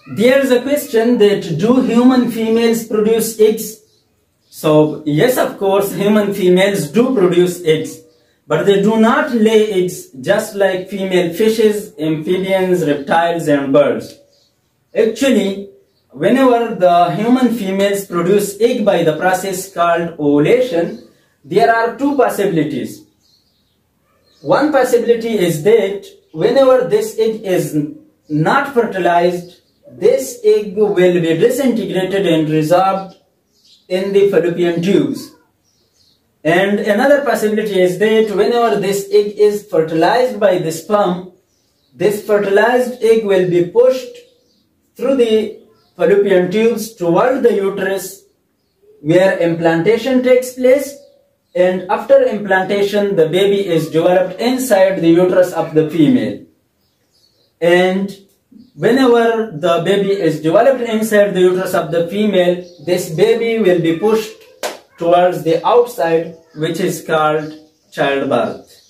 There is a question that do human females produce eggs? So yes, of course, human females do produce eggs, but they do not lay eggs just like female fishes, amphibians, reptiles and birds. Actually, whenever the human females produce egg by the process called ovulation, there are two possibilities. One possibility is that whenever this egg is not fertilized, this egg will be disintegrated and resolved in the fallopian tubes. And another possibility is that whenever this egg is fertilized by the sperm, this fertilized egg will be pushed through the fallopian tubes toward the uterus, where implantation takes place, and after implantation the baby is developed inside the uterus of the female. And whenever the baby is developed inside the uterus of the female, this baby will be pushed towards the outside, which is called childbirth.